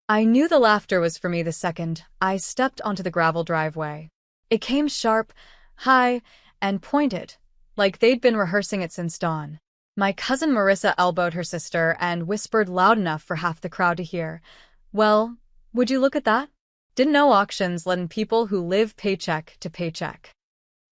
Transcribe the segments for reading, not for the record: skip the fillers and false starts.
I knew the laughter was for me the second I stepped onto the gravel driveway. It came sharp, high, and pointed, like they'd been rehearsing it since dawn. My cousin Marissa elbowed her sister and whispered loud enough for half the crowd to hear. Well, would you look at that? Didn't know auctions let in people who live paycheck to paycheck.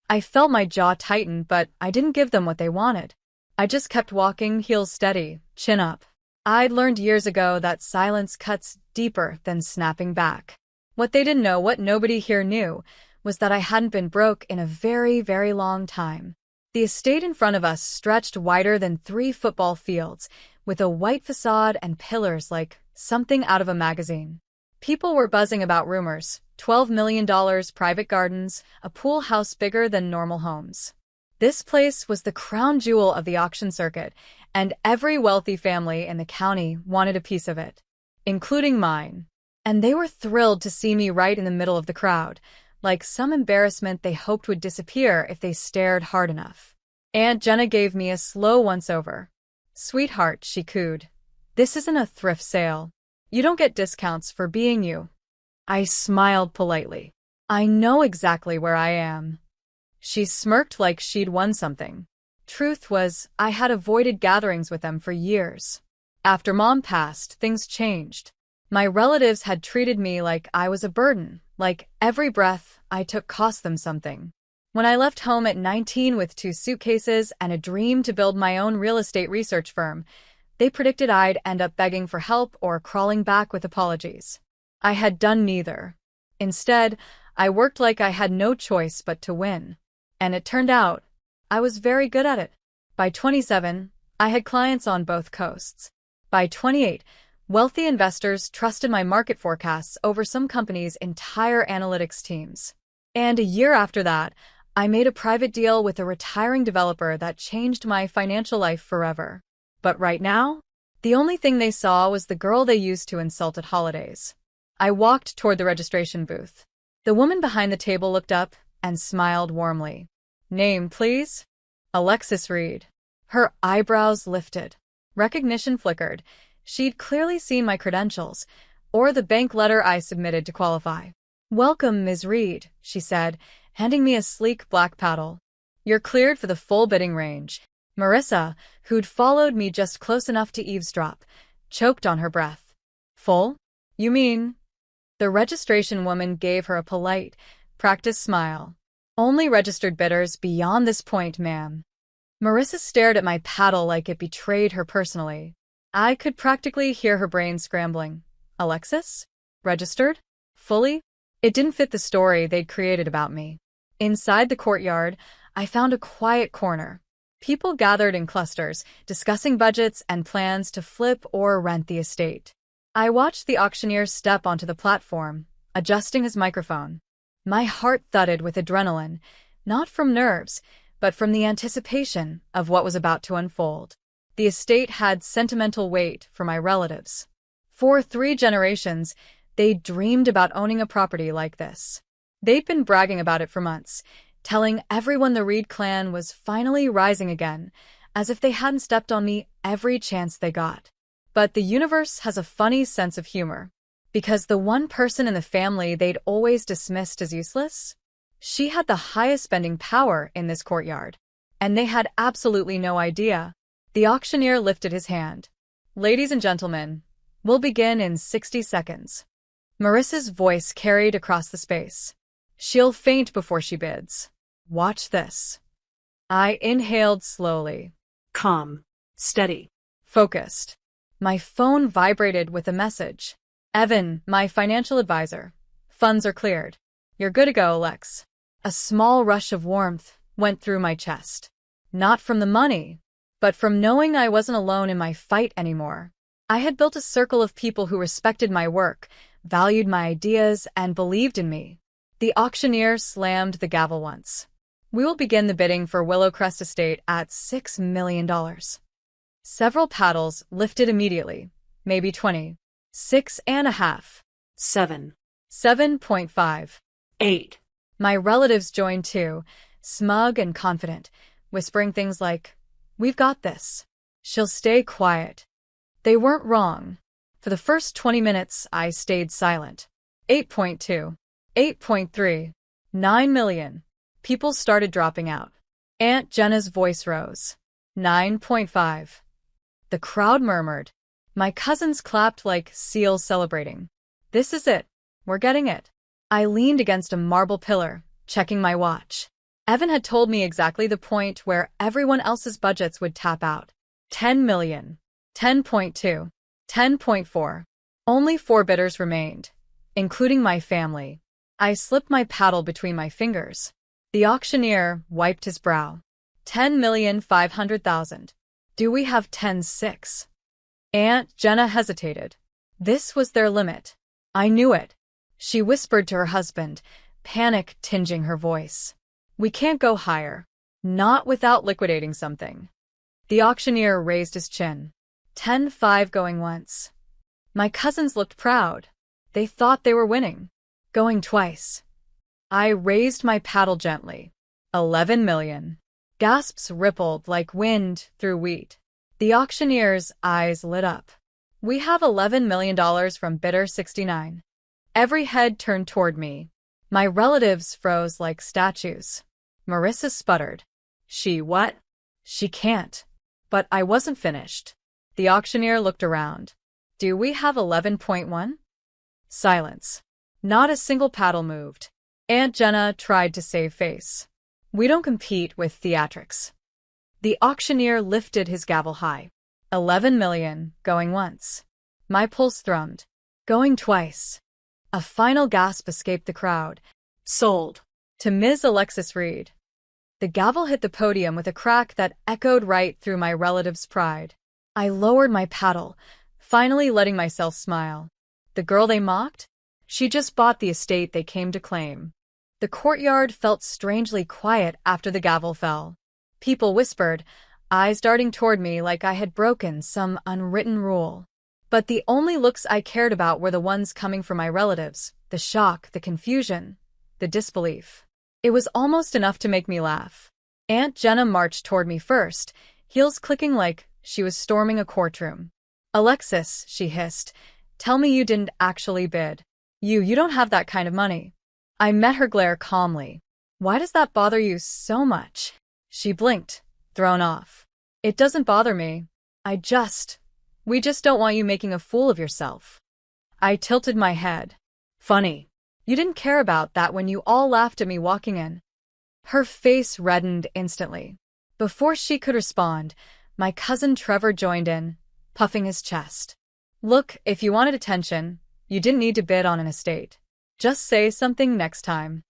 I felt my jaw tighten, but I didn't give them what they wanted. I just kept walking, heels steady, chin up. I'd learned years ago that silence cuts deeper than snapping back. What they didn't know, what nobody here knew, was that I hadn't been broke in a very, very long time. The estate in front of us stretched wider than 3 football fields, with a white facade and pillars like something out of a magazine. People were buzzing about rumors, $12 million, private gardens, a pool house bigger than normal homes. This place was the crown jewel of the auction circuit, and every wealthy family in the county wanted a piece of it, including mine. And they were thrilled to see me right in the middle of the crowd, like some embarrassment they hoped would disappear if they stared hard enough. Aunt Jenna gave me a slow once-over. "Sweetheart," she cooed, "this isn't a thrift sale. You don't get discounts for being you." I smiled politely. "I know exactly where I am." She smirked like she'd won something. Truth was, I had avoided gatherings with them for years. After Mom passed, things changed. My relatives had treated me like I was a burden, like every breath I took cost them something. When I left home at 19 with 2 suitcases and a dream to build my own real estate research firm, they predicted I'd end up begging for help or crawling back with apologies. I had done neither. Instead, I worked like I had no choice but to win. And it turned out, I was very good at it. By 27, I had clients on both coasts. By 28, wealthy investors trusted my market forecasts over some companies' entire analytics teams. And a year after that, I made a private deal with a retiring developer that changed my financial life forever. But right now, the only thing they saw was the girl they used to insult at holidays. I walked toward the registration booth. The woman behind the table looked up and smiled warmly. "Name, please?" "Alexis Reed." Her eyebrows lifted. Recognition flickered. She'd clearly seen my credentials, or the bank letter I submitted to qualify. "Welcome, Ms. Reed," she said, handing me a sleek black paddle. "You're cleared for the full bidding range." Marissa, who'd followed me just close enough to eavesdrop, choked on her breath. "Full? You mean?" The registration woman gave her a polite, practiced smile. "Only registered bidders beyond this point, ma'am." Marissa stared at my paddle like it betrayed her personally. I could practically hear her brain scrambling. Alexis? Registered? Fully? It didn't fit the story they'd created about me. Inside the courtyard, I found a quiet corner. People gathered in clusters, discussing budgets and plans to flip or rent the estate. I watched the auctioneer step onto the platform, adjusting his microphone. My heart thudded with adrenaline, not from nerves, but from the anticipation of what was about to unfold. The estate had sentimental weight for my relatives. For 3 generations, they'd dreamed about owning a property like this. They'd been bragging about it for months, telling everyone the Reed clan was finally rising again, as if they hadn't stepped on me every chance they got. But the universe has a funny sense of humor. Because the one person in the family they'd always dismissed as useless, she had the highest spending power in this courtyard. And they had absolutely no idea. The auctioneer lifted his hand. "Ladies and gentlemen, we'll begin in 60 seconds. Marissa's voice carried across the space. "She'll faint before she bids. Watch this." I inhaled slowly. Calm. Steady. Focused. My phone vibrated with a message. "Evan, my financial advisor. Funds are cleared. You're good to go, Lex." A small rush of warmth went through my chest. Not from the money, but from knowing I wasn't alone in my fight anymore. I had built a circle of people who respected my work, valued my ideas, and believed in me. The auctioneer slammed the gavel once. "We will begin the bidding for Willowcrest Estate at $6 million. Several paddles lifted immediately, maybe 20. 6.5. 7. 7.5. 8. My relatives joined too, smug and confident, whispering things like, "We've got this. She'll stay quiet." They weren't wrong. For the first 20 minutes, I stayed silent. 8.2. 8.3. 9 million. People started dropping out. Aunt Jenna's voice rose. 9.5. The crowd murmured. My cousins clapped like seals celebrating. This is it. We're getting it. I leaned against a marble pillar, checking my watch. Evan had told me exactly the point where everyone else's budgets would tap out. 10 million. 10.2. 10.4. Only 4 bidders remained, including my family. I slipped my paddle between my fingers. The auctioneer wiped his brow. 10,500,000. Do we have 10.6? Aunt Jenna hesitated. This was their limit. I knew it. She whispered to her husband, panic tinging her voice. We can't go higher. Not without liquidating something. The auctioneer raised his chin. 10.5 going once. My cousins looked proud. They thought they were winning. Going twice. I raised my paddle gently. 11 million. Gasps rippled like wind through wheat. The auctioneer's eyes lit up. We have $11 million from bidder 69. Every head turned toward me. My relatives froze like statues. Marissa sputtered. She what? She can't. But I wasn't finished. The auctioneer looked around. Do we have 11.1? Silence. Not a single paddle moved. Aunt Jenna tried to save face. We don't compete with theatrics. The auctioneer lifted his gavel high. 11 million, going once. My pulse thrummed. Going twice. A final gasp escaped the crowd. Sold. To Ms. Alexis Reed. The gavel hit the podium with a crack that echoed right through my relative's pride. I lowered my paddle, finally letting myself smile. The girl they mocked? She just bought the estate they came to claim. The courtyard felt strangely quiet after the gavel fell. People whispered, eyes darting toward me like I had broken some unwritten rule. But the only looks I cared about were the ones coming from my relatives, the shock, the confusion, the disbelief. It was almost enough to make me laugh. Aunt Jenna marched toward me first, heels clicking like she was storming a courtroom. Alexis, she hissed, tell me you didn't actually bid. You don't have that kind of money. I met her glare calmly. Why does that bother you so much? She blinked, thrown off. It doesn't bother me. We just don't want you making a fool of yourself. I tilted my head. Funny. You didn't care about that when you all laughed at me walking in. Her face reddened instantly. Before she could respond, my cousin Trevor joined in, puffing his chest. Look, if you wanted attention, you didn't need to bid on an estate. Just say something next time.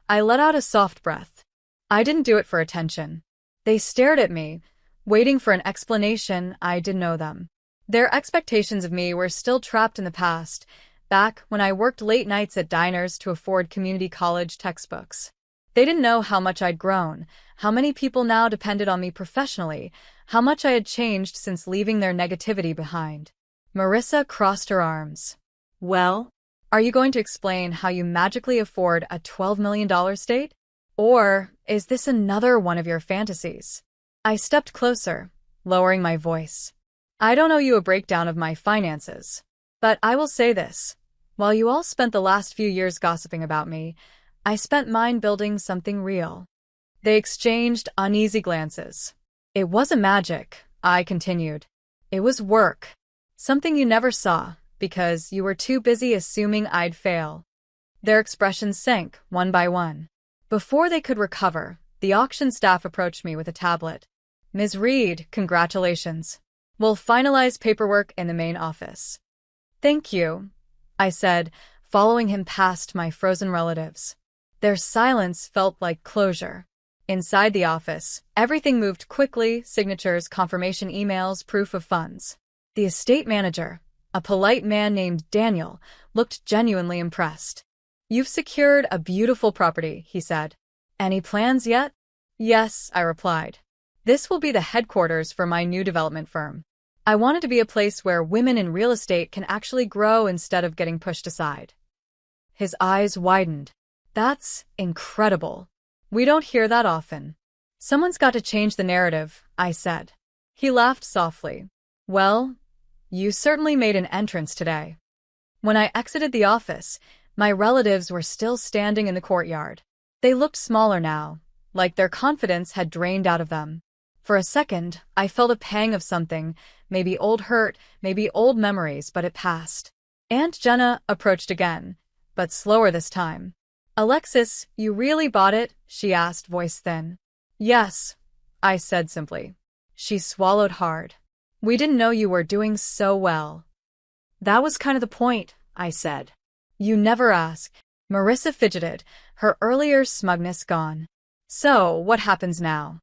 I let out a soft breath. I didn't do it for attention. They stared at me, waiting for an explanation. I didn't know them. Their expectations of me were still trapped in the past, back when I worked late nights at diners to afford community college textbooks. They didn't know how much I'd grown, how many people now depended on me professionally, how much I had changed since leaving their negativity behind. Marissa crossed her arms. Well, are you going to explain how you magically afford a $12 million estate? Or is this another one of your fantasies? I stepped closer, lowering my voice. I don't owe you a breakdown of my finances. But I will say this. While you all spent the last few years gossiping about me, I spent mine building something real. They exchanged uneasy glances. It wasn't magic, I continued. It was work. Something you never saw, because you were too busy assuming I'd fail. Their expressions sank, one by one. Before they could recover, the auction staff approached me with a tablet. Ms. Reed, congratulations. We'll finalize paperwork in the main office. Thank you, I said, following him past my frozen relatives. Their silence felt like closure. Inside the office, everything moved quickly, signatures, confirmation emails, proof of funds. The estate manager, a polite man named Daniel, looked genuinely impressed. You've secured a beautiful property, he said. Any plans yet? Yes, I replied. This will be the headquarters for my new development firm. I want it to be a place where women in real estate can actually grow instead of getting pushed aside. His eyes widened. That's incredible. We don't hear that often. Someone's got to change the narrative, I said. He laughed softly. Well, You certainly made an entrance today. When I exited the office, my relatives were still standing in the courtyard. They looked smaller now, like their confidence had drained out of them. For a second, I felt a pang of something, maybe old hurt, maybe old memories, but it passed. Aunt Jenna approached again, but slower this time. "Alexis, you really bought it?" she asked, voice thin. "Yes," I said simply. She swallowed hard. "We didn't know you were doing so well." "That was kind of the point," I said. "You never ask." Marissa fidgeted, her earlier smugness gone. "So, what happens now?"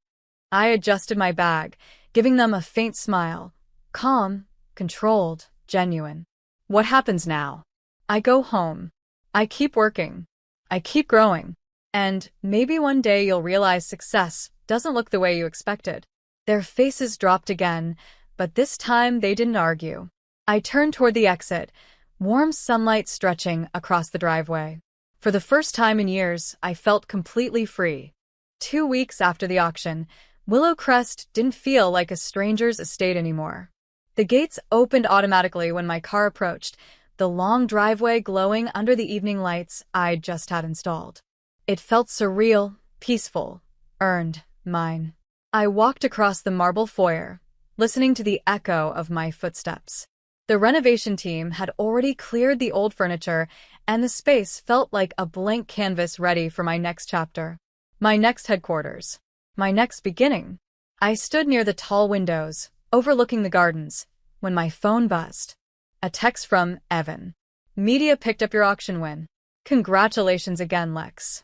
I adjusted my bag, giving them a faint smile. Calm, controlled, genuine. "What happens now?" "I go home. I keep working. I keep growing. And maybe one day you'll realize success doesn't look the way you expected." Their faces dropped again, but this time they didn't argue. I turned toward the exit, warm sunlight stretching across the driveway. For the first time in years, I felt completely free. 2 weeks after the auction, Willow Crest didn't feel like a stranger's estate anymore. The gates opened automatically when my car approached, the long driveway glowing under the evening lights I'd just had installed. It felt surreal, peaceful, earned, mine. I walked across the marble foyer, listening to the echo of my footsteps. The renovation team had already cleared the old furniture, and the space felt like a blank canvas ready for my next chapter. My next headquarters. My next beginning. I stood near the tall windows, overlooking the gardens, when my phone buzzed. A text from Evan. "Media picked up your auction win. Congratulations again, Lex."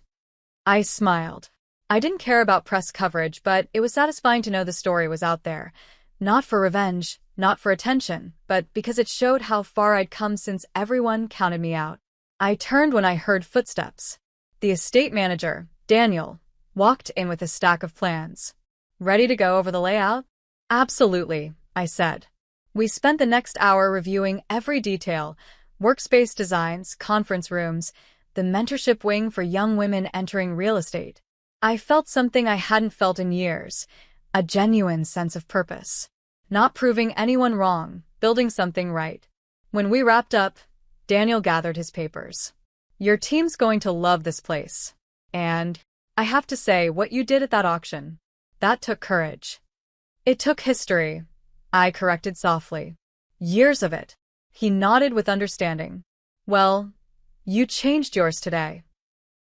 I smiled. I didn't care about press coverage, but it was satisfying to know the story was out there. Not for revenge, not for attention, but because it showed how far I'd come since everyone counted me out. I turned when I heard footsteps. The estate manager, Daniel, walked in with a stack of plans. "Ready to go over the layout?" "Absolutely," I said. We spent the next hour reviewing every detail: workspace designs, conference rooms, the mentorship wing for young women entering real estate. I felt something I hadn't felt in years, a genuine sense of purpose. Not proving anyone wrong, building something right. When we wrapped up, Daniel gathered his papers. "Your team's going to love this place. And I have to say, what you did at that auction, that took courage." "It took history," I corrected softly. "Years of it." He nodded with understanding. "Well, you changed yours today."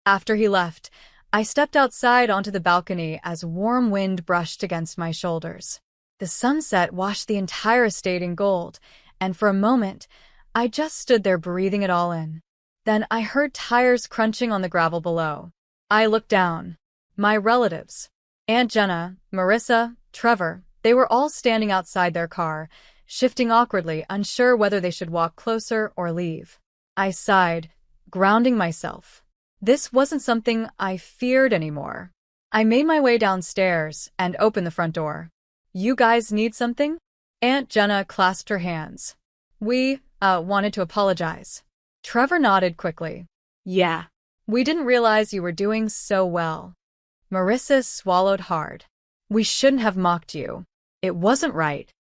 After he left, I stepped outside onto the balcony as warm wind brushed against my shoulders. The sunset washed the entire estate in gold, and for a moment, I just stood there breathing it all in. Then I heard tires crunching on the gravel below. I looked down. My relatives, Aunt Jenna, Marissa, Trevor, they were all standing outside their car, shifting awkwardly, unsure whether they should walk closer or leave. I sighed, grounding myself. This wasn't something I feared anymore. I made my way downstairs and opened the front door. "You guys need something?" Aunt Jenna clasped her hands. "We, wanted to apologize." Trevor nodded quickly. "Yeah. "We didn't realize you were doing so well." Marissa swallowed hard. "We shouldn't have mocked you. It wasn't right."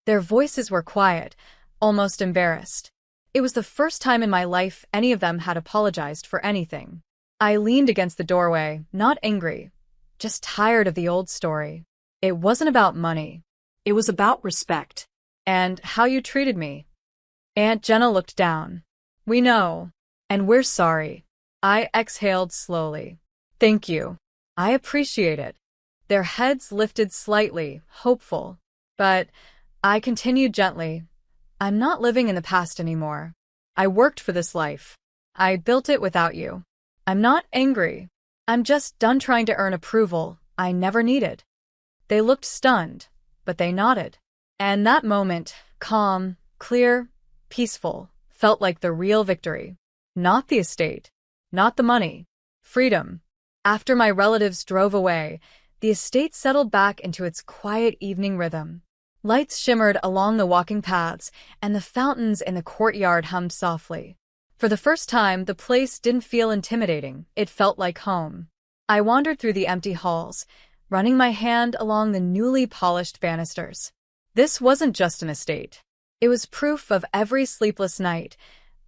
Their voices were quiet, almost embarrassed. It was the first time in my life any of them had apologized for anything. I leaned against the doorway, not angry, just tired of the old story. It wasn't about money. It was about respect." "And how you treated me." Aunt Jenna looked down. "We know. And we're sorry." I exhaled slowly. "Thank you. I appreciate it." Their heads lifted slightly, hopeful. But I continued gently. "I'm not living in the past anymore. I worked for this life. I built it without you. I'm not angry. I'm just done trying to earn approval I never needed." They looked stunned, but they nodded. And that moment, calm, clear, peaceful, felt like the real victory. Not the estate, not the money, freedom. After my relatives drove away, the estate settled back into its quiet evening rhythm. Lights shimmered along the walking paths, and the fountains in the courtyard hummed softly. For the first time, the place didn't feel intimidating. It felt like home. I wandered through the empty halls, running my hand along the newly polished banisters. This wasn't just an estate. It was proof of every sleepless night,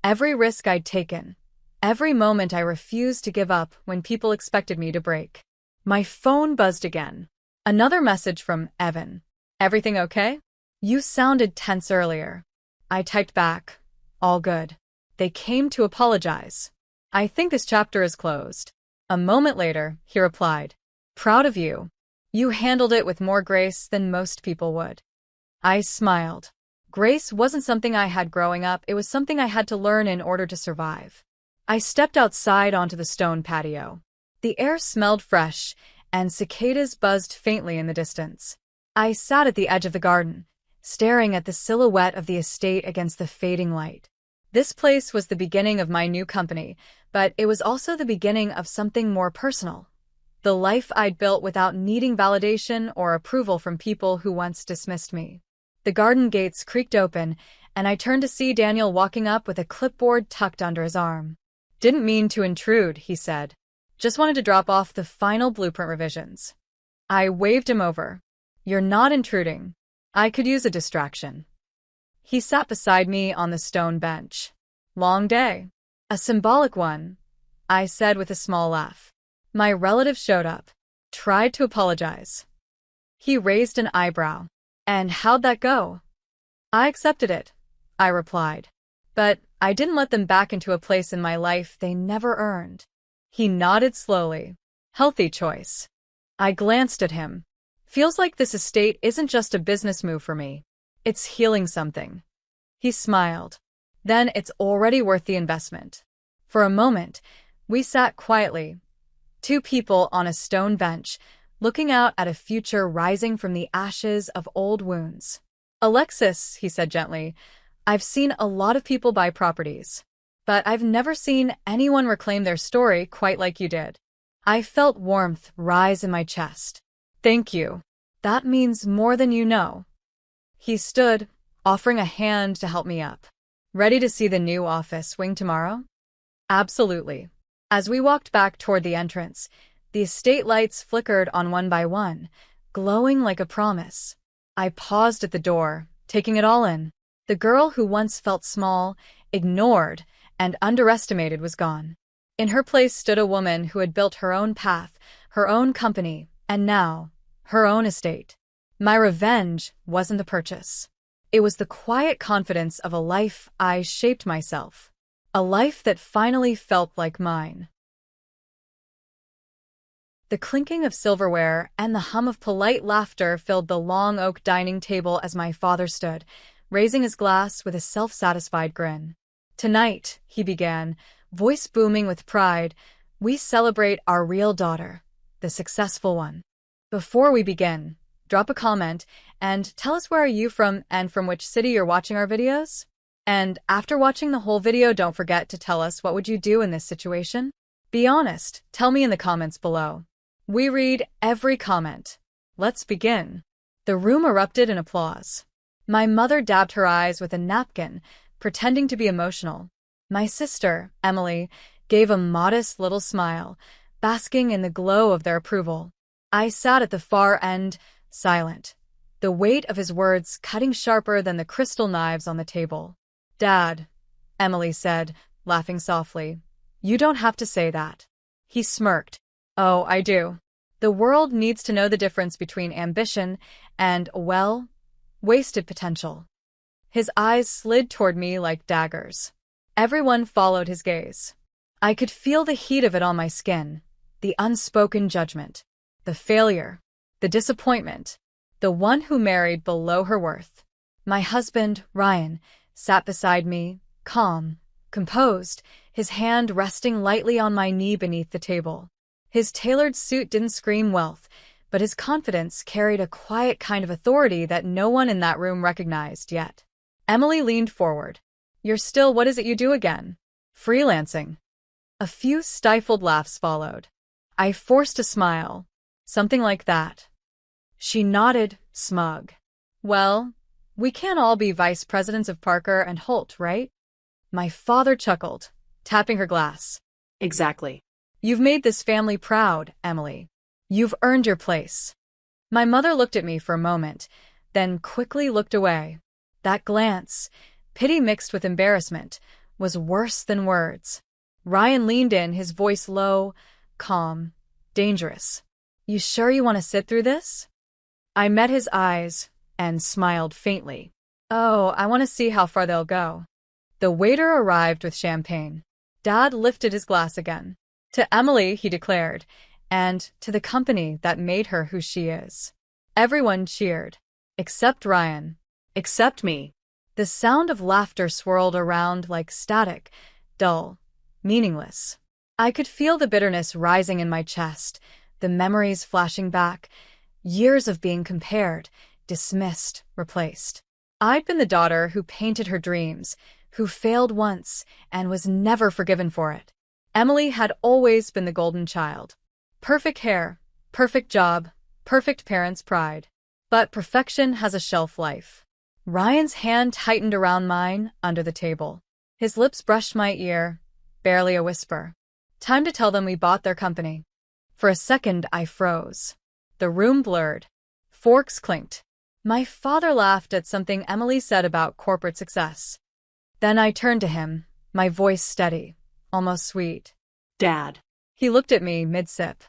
every risk I'd taken, every moment I refused to give up when people expected me to break. My phone buzzed again. Another message from Evan. Everything okay? You sounded tense earlier. I typed back. All good. They came to apologize. I think this chapter is closed. A moment later, he replied. Proud of you. You handled it with more grace than most people would. I smiled. Grace wasn't something I had growing up, it was something I had to learn in order to survive. I stepped outside onto the stone patio. The air smelled fresh, and cicadas buzzed faintly in the distance. I sat at the edge of the garden, staring at the silhouette of the estate against the fading light. This place was the beginning of my new company, but it was also the beginning of something more personal. The life I'd built without needing validation or approval from people who once dismissed me. The garden gates creaked open, and I turned to see Daniel walking up with a clipboard tucked under his arm. Didn't mean to intrude, he said. Just wanted to drop off the final blueprint revisions. I waved him over. You're not intruding. I could use a distraction. He sat beside me on the stone bench. Long day. A symbolic one, I said with a small laugh. My relative showed up. Tried to apologize. He raised an eyebrow. And how'd that go? I accepted it, I replied. But I didn't let them back into a place in my life they never earned. He nodded slowly. Healthy choice. I glanced at him. Feels like this estate isn't just a business move for me. It's healing something. He smiled. Then it's already worth the investment. For a moment, we sat quietly, two people on a stone bench, looking out at a future rising from the ashes of old wounds. Alexis, he said gently, I've seen a lot of people buy properties, but I've never seen anyone reclaim their story quite like you did. I felt warmth rise in my chest. Thank you. That means more than you know. He stood, offering a hand to help me up. Ready to see the new office wing tomorrow? Absolutely. As we walked back toward the entrance, the estate lights flickered on one by one, glowing like a promise. I paused at the door, taking it all in. The girl who once felt small, ignored, and underestimated was gone. In her place stood a woman who had built her own path, her own company, and now, her own estate. My revenge wasn't the purchase. It was the quiet confidence of a life I shaped myself. A life that finally felt like mine. The clinking of silverware and the hum of polite laughter filled the long oak dining table as my father stood, raising his glass with a self-satisfied grin. Tonight, he began, voice booming with pride, we celebrate our real daughter, the successful one. Before we begin, drop a comment and tell us where are you from and from which city you're watching our videos? And after watching the whole video, don't forget to tell us what would you do in this situation? Be honest, tell me in the comments below. We read every comment. Let's begin. The room erupted in applause. My mother dabbed her eyes with a napkin, pretending to be emotional. My sister, Emily, gave a modest little smile, basking in the glow of their approval. I sat at the far end, silent, the weight of his words cutting sharper than the crystal knives on the table. Dad, Emily said, laughing softly, you don't have to say that. He smirked. Oh, I do. The world needs to know the difference between ambition and, well, wasted potential. His eyes slid toward me like daggers. Everyone followed his gaze. I could feel the heat of it on my skin, the unspoken judgment, the failure, the disappointment, the one who married below her worth. My husband, Ryan, sat beside me, calm, composed, his hand resting lightly on my knee beneath the table. His tailored suit didn't scream wealth, but his confidence carried a quiet kind of authority that no one in that room recognized yet. Emily leaned forward. You're still, what is it you do again? Freelancing. A few stifled laughs followed. I forced a smile. Something like that. She nodded, smug. Well, we can't all be vice presidents of Parker and Holt, right? My father chuckled, tapping her glass. Exactly. You've made this family proud, Emily. You've earned your place. My mother looked at me for a moment, then quickly looked away. That glance, pity mixed with embarrassment, was worse than words. Ryan leaned in, his voice low, calm, dangerous. You sure you want to sit through this? I met his eyes and smiled faintly. Oh, I want to see how far they'll go. The waiter arrived with champagne. Dad lifted his glass again. To Emily, he declared, and to the company that made her who she is. Everyone cheered. Except Ryan. Except me. The sound of laughter swirled around like static, dull, meaningless. I could feel the bitterness rising in my chest, the memories flashing back, years of being compared, dismissed, replaced. I'd been the daughter who painted her dreams, who failed once and was never forgiven for it. Emily had always been the golden child. Perfect hair, perfect job, perfect parents' pride. But perfection has a shelf life. Ryan's hand tightened around mine under the table. His lips brushed my ear, barely a whisper. Time to tell them we bought their company. For a second, I froze. The room blurred. Forks clinked. My father laughed at something Emily said about corporate success. Then I turned to him, my voice steady, almost sweet. Dad. He looked at me mid-sip.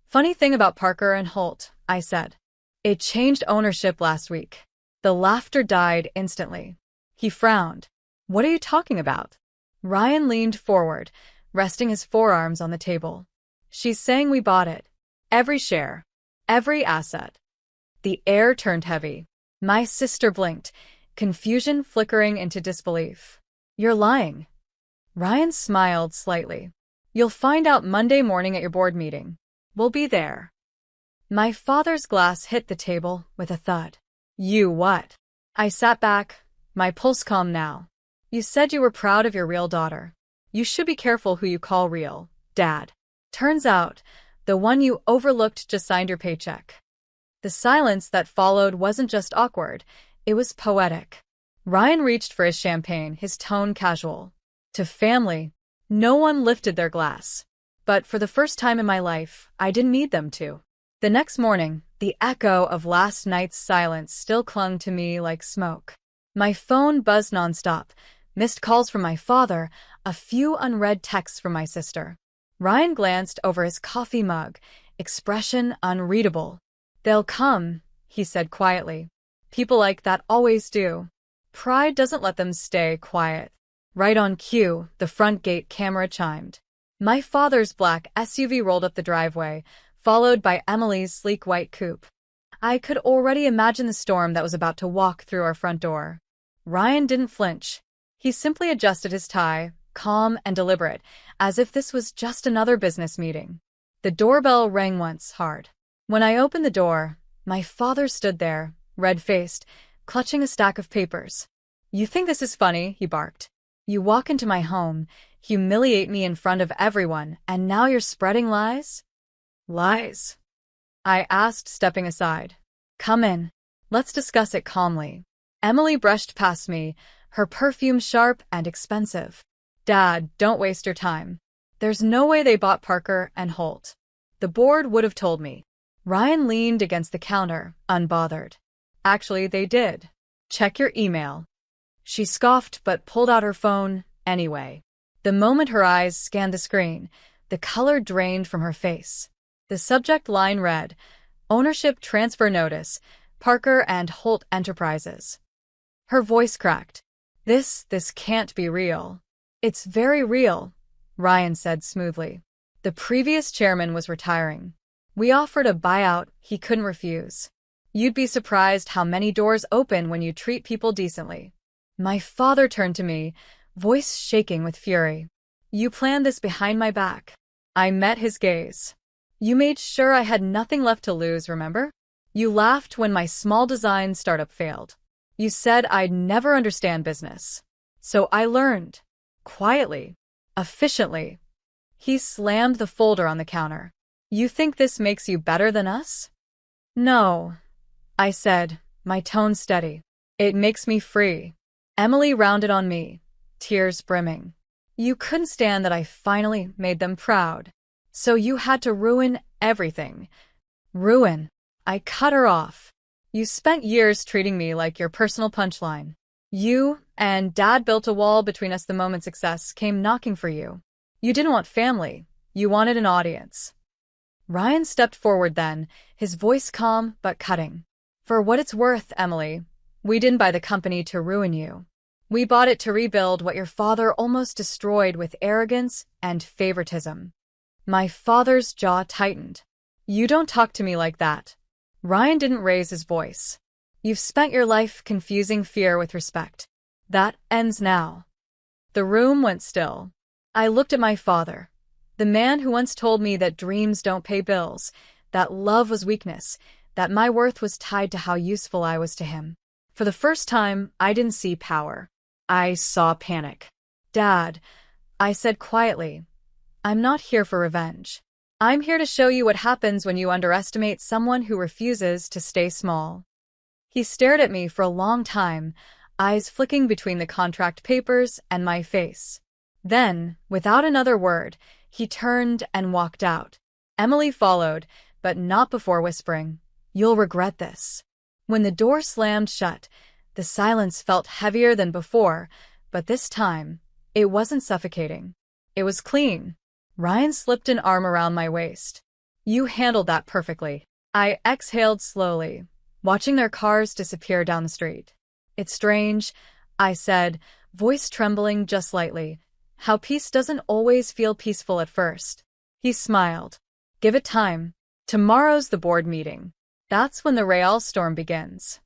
Funny thing about Parker and Holt, I said. It changed ownership last week. The laughter died instantly. He frowned. What are you talking about? Ryan leaned forward, resting his forearms on the table. She's saying we bought it. Every share. Every asset. The air turned heavy. My sister blinked, confusion flickering into disbelief. You're lying. Ryan smiled slightly. You'll find out Monday morning at your board meeting. We'll be there. My father's glass hit the table with a thud. You what? I sat back, my pulse calm now. You said you were proud of your real daughter. You should be careful who you call real, Dad. Turns out, the one you overlooked just signed your paycheck. The silence that followed wasn't just awkward, it was poetic. Ryan reached for his champagne, his tone casual. To family, no one lifted their glass. But for the first time in my life, I didn't need them to. The next morning, the echo of last night's silence still clung to me like smoke. My phone buzzed nonstop, missed calls from my father, a few unread texts from my sister. Ryan glanced over his coffee mug, expression unreadable. They'll come, he said quietly. People like that always do. Pride doesn't let them stay quiet. Right on cue, the front gate camera chimed. My father's black SUV rolled up the driveway, followed by Emily's sleek white coupe. I could already imagine the storm that was about to walk through our front door. Ryan didn't flinch. He simply adjusted his tie, calm and deliberate, as if this was just another business meeting. The doorbell rang once, hard. When I opened the door, my father stood there, red-faced, clutching a stack of papers. You think this is funny? He barked. You walk into my home, humiliate me in front of everyone, and now you're spreading lies? Lies? I asked, stepping aside. Come in. Let's discuss it calmly. Emily brushed past me, her perfume sharp and expensive. Dad, don't waste your time. There's no way they bought Parker and Holt. The board would have told me. Ryan leaned against the counter, unbothered. Actually, they did. Check your email. She scoffed but pulled out her phone anyway. The moment her eyes scanned the screen, the color drained from her face. The subject line read, Ownership Transfer Notice, Parker and Holt Enterprises. Her voice cracked. This can't be real. It's very real, Ryan said smoothly. The previous chairman was retiring. We offered a buyout he couldn't refuse. You'd be surprised how many doors open when you treat people decently. My father turned to me, voice shaking with fury. You planned this behind my back. I met his gaze. You made sure I had nothing left to lose, remember? You laughed when my small design startup failed. You said I'd never understand business. So I learned. Quietly. Efficiently. He slammed the folder on the counter. You think this makes you better than us? No, I said, my tone steady. It makes me free. Emily rounded on me, tears brimming. You couldn't stand that I finally made them proud. So you had to ruin everything. Ruin. I cut her off. You spent years treating me like your personal punchline. You and Dad built a wall between us the moment success came knocking for you. You didn't want family. You wanted an audience. Ryan stepped forward then, his voice calm but cutting. For what it's worth, Emily, we didn't buy the company to ruin you. We bought it to rebuild what your father almost destroyed with arrogance and favoritism. My father's jaw tightened. You don't talk to me like that. Ryan didn't raise his voice. You've spent your life confusing fear with respect. That ends now. The room went still. I looked at my father, the man who once told me that dreams don't pay bills, that love was weakness, that my worth was tied to how useful I was to him. For the first time, I didn't see power. I saw panic. Dad, I said quietly, I'm not here for revenge. I'm here to show you what happens when you underestimate someone who refuses to stay small. He stared at me for a long time, eyes flicking between the contract papers and my face. Then, without another word, he turned and walked out. Emily followed, but not before whispering, You'll regret this. When the door slammed shut, the silence felt heavier than before, but this time, it wasn't suffocating. It was clean. Ryan slipped an arm around my waist. You handled that perfectly. I exhaled slowly, watching their cars disappear down the street. It's strange, I said, voice trembling just slightly, how peace doesn't always feel peaceful at first. He smiled. Give it time. Tomorrow's the board meeting. That's when the Real storm begins.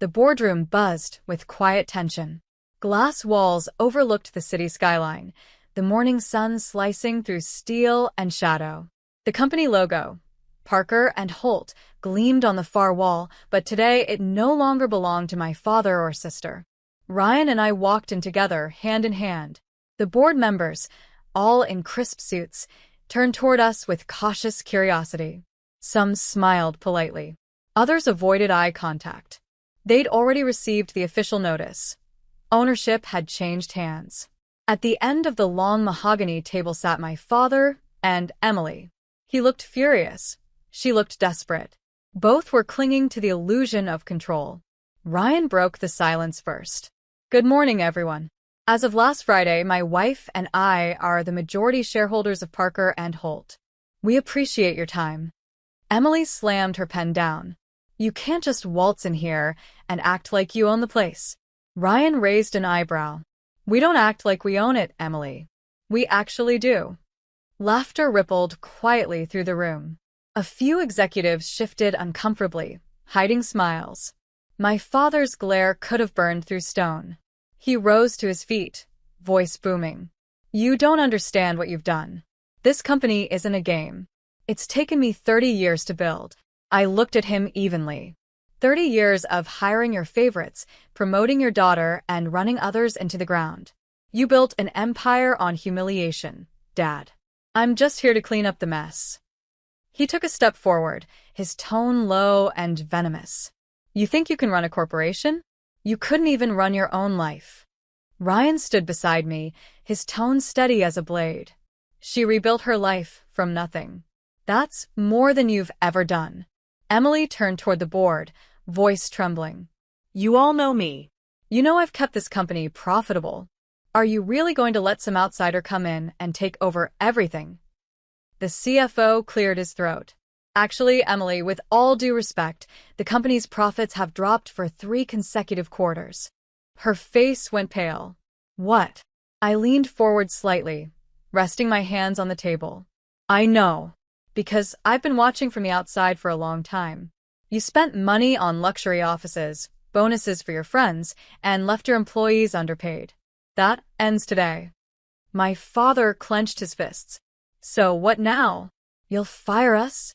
The boardroom buzzed with quiet tension. Glass walls overlooked the city skyline, the morning sun slicing through steel and shadow. The company logo, Parker and Holt, gleamed on the far wall, but today it no longer belonged to my father or sister. Ryan and I walked in together, hand in hand. The board members, all in crisp suits, turned toward us with cautious curiosity. Some smiled politely. Others avoided eye contact. They'd already received the official notice. Ownership had changed hands. At the end of the long mahogany table sat my father and Emily. He looked furious. She looked desperate. Both were clinging to the illusion of control. Ryan broke the silence first. Good morning, everyone. As of last Friday, my wife and I are the majority shareholders of Parker and Holt. We appreciate your time. Emily slammed her pen down. You can't just waltz in here and act like you own the place. Ryan raised an eyebrow. We don't act like we own it, Emily. We actually do. Laughter rippled quietly through the room. A few executives shifted uncomfortably, hiding smiles. My father's glare could have burned through stone. He rose to his feet, voice booming. You don't understand what you've done. This company isn't a game. It's taken me 30 years to build. I looked at him evenly. 30 years of hiring your favorites, promoting your daughter, and running others into the ground. You built an empire on humiliation, Dad. I'm just here to clean up the mess. He took a step forward, his tone low and venomous. You think you can run a corporation? You couldn't even run your own life. Ryan stood beside me, his tone steady as a blade. She rebuilt her life from nothing. That's more than you've ever done. Emily turned toward the board, voice trembling. You all know me. You know I've kept this company profitable. Are you really going to let some outsider come in and take over everything? The CFO cleared his throat. Actually, Emily, with all due respect, the company's profits have dropped for 3 consecutive quarters. Her face went pale. What? I leaned forward slightly, resting my hands on the table. I know. Because I've been watching from the outside for a long time. You spent money on luxury offices, bonuses for your friends, and left your employees underpaid. That ends today. My father clenched his fists. So what now? You'll fire us?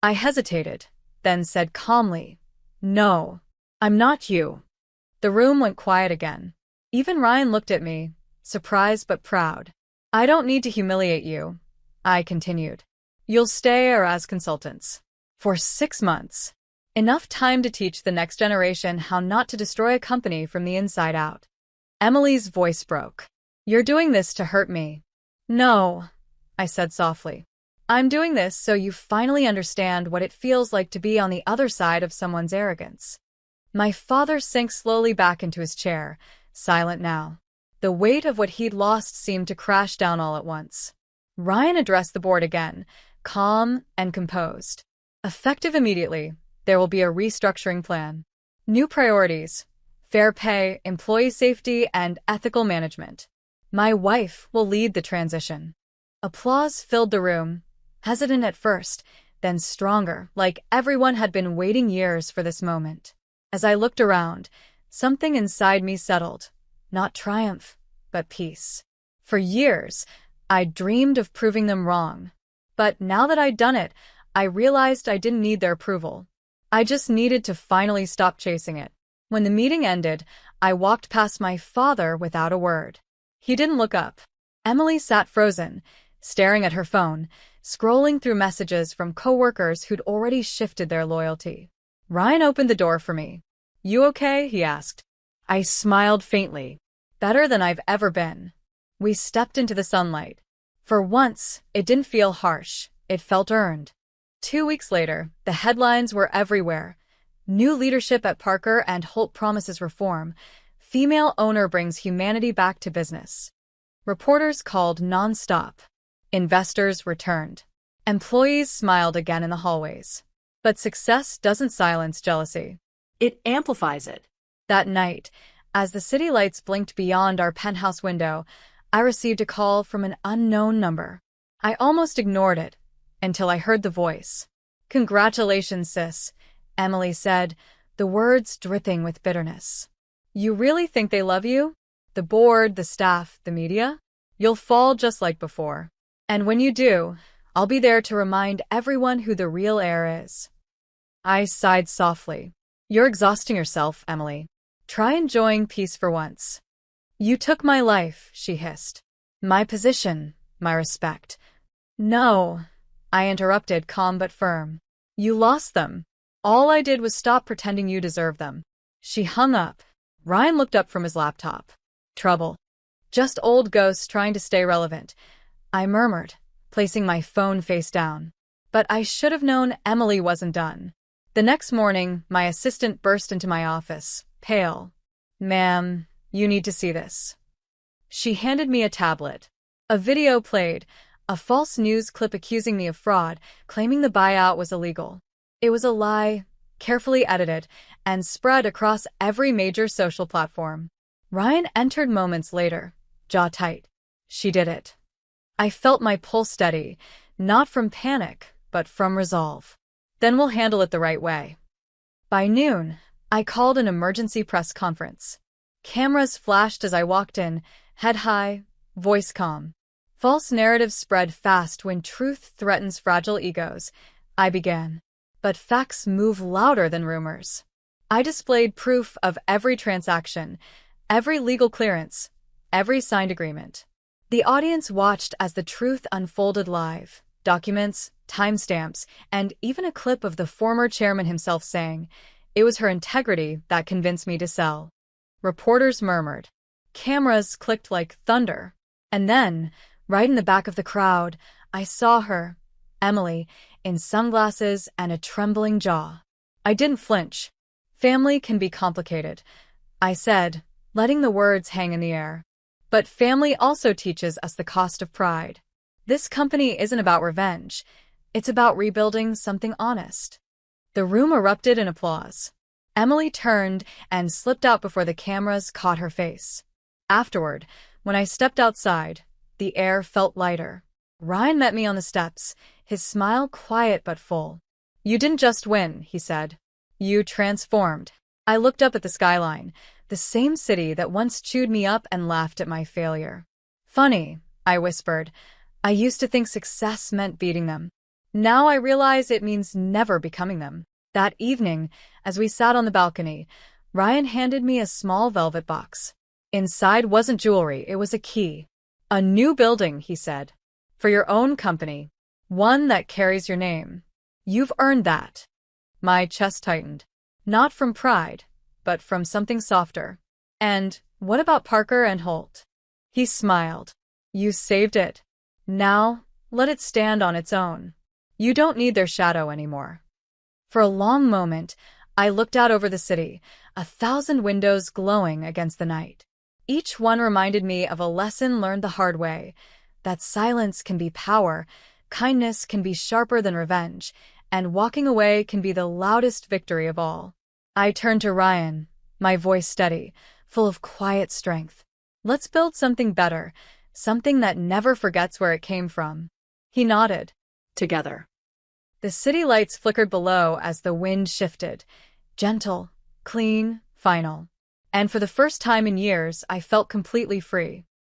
I hesitated, then said calmly, No, I'm not you. The room went quiet again. Even Ryan looked at me, surprised but proud. I don't need to humiliate you, I continued. You'll stay as consultants. For 6 months. Enough time to teach the next generation how not to destroy a company from the inside out. Emily's voice broke. You're doing this to hurt me. No, I said softly. I'm doing this so you finally understand what it feels like to be on the other side of someone's arrogance. My father sank slowly back into his chair, silent now. The weight of what he'd lost seemed to crash down all at once. Ryan addressed the board again, calm and composed. Effective immediately, there will be a restructuring plan. New priorities: fair pay, employee safety, and ethical management. My wife will lead the transition. Applause filled the room, hesitant at first, then stronger, like everyone had been waiting years for this moment. As I looked around, something inside me settled. Not triumph, but peace. For years, I'd dreamed of proving them wrong. But now that I'd done it, I realized I didn't need their approval. I just needed to finally stop chasing it. When the meeting ended, I walked past my father without a word. He didn't look up. Emily sat frozen, staring at her phone, scrolling through messages from coworkers who'd already shifted their loyalty. Ryan opened the door for me. "You okay?" he asked. I smiled faintly. Better than I've ever been. We stepped into the sunlight. For once, it didn't feel harsh. It felt earned. 2 weeks later, the headlines were everywhere. New leadership at Parker and Holt promises reform. Female owner brings humanity back to business. Reporters called nonstop. Investors returned. Employees smiled again in the hallways. But success doesn't silence jealousy. It amplifies it. That night, as the city lights blinked beyond our penthouse window, I received a call from an unknown number. I almost ignored it, until I heard the voice. "Congratulations, sis," Emily said, the words dripping with bitterness. "You really think they love you? The board, the staff, the media? You'll fall just like before. And when you do, I'll be there to remind everyone who the real heir is." I sighed softly. "You're exhausting yourself, Emily. Try enjoying peace for once." "You took my life," she hissed. "My position, my respect." "No," I interrupted, calm but firm. "You lost them. All I did was stop pretending you deserve them." She hung up. Ryan looked up from his laptop. "Trouble. Just old ghosts trying to stay relevant," I murmured, placing my phone face down. But I should have known Emily wasn't done. The next morning, my assistant burst into my office, pale. "Ma'am, you need to see this." She handed me a tablet. A video played, a false news clip accusing me of fraud, claiming the buyout was illegal. It was a lie, carefully edited, and spread across every major social platform. Ryan entered moments later, jaw tight. She did it. I felt my pulse steady, not from panic, but from resolve. "Then we'll handle it the right way." By noon, I called an emergency press conference. Cameras flashed as I walked in, head high, voice calm. False narratives spread fast when truth threatens fragile egos, I began. But facts move louder than rumors. I displayed proof of every transaction, every legal clearance, every signed agreement. The audience watched as the truth unfolded live. Documents, timestamps, and even a clip of the former chairman himself saying, "It was her integrity that convinced me to sell." Reporters murmured. Cameras clicked like thunder. And then, right in the back of the crowd, I saw her, Emily, in sunglasses and a trembling jaw. I didn't flinch. "Family can be complicated," I said, letting the words hang in the air. "But family also teaches us the cost of pride. This company isn't about revenge. It's about rebuilding something honest." The room erupted in applause. Emily turned and slipped out before the cameras caught her face. Afterward, when I stepped outside, the air felt lighter. Ryan met me on the steps, his smile quiet but full. "You didn't just win," he said. "You transformed." I looked up at the skyline, the same city that once chewed me up and laughed at my failure. "Funny," I whispered. "I used to think success meant beating them. Now I realize it means never becoming them." That evening, as we sat on the balcony, Ryan handed me a small velvet box. Inside wasn't jewelry, it was a key. "A new building," he said. "For your own company. One that carries your name. You've earned that." My chest tightened. Not from pride, but from something softer. "And what about Parker and Holt?" He smiled. "You saved it. Now, let it stand on its own. You don't need their shadow anymore." For a long moment, I looked out over the city, 1,000 windows glowing against the night. Each one reminded me of a lesson learned the hard way, that silence can be power, kindness can be sharper than revenge, and walking away can be the loudest victory of all. I turned to Ryan, my voice steady, full of quiet strength. Let's build something better, something that never forgets where it came from. He nodded. Together. The city lights flickered below as the wind shifted. Gentle, clean, final. And for the first time in years, I felt completely free.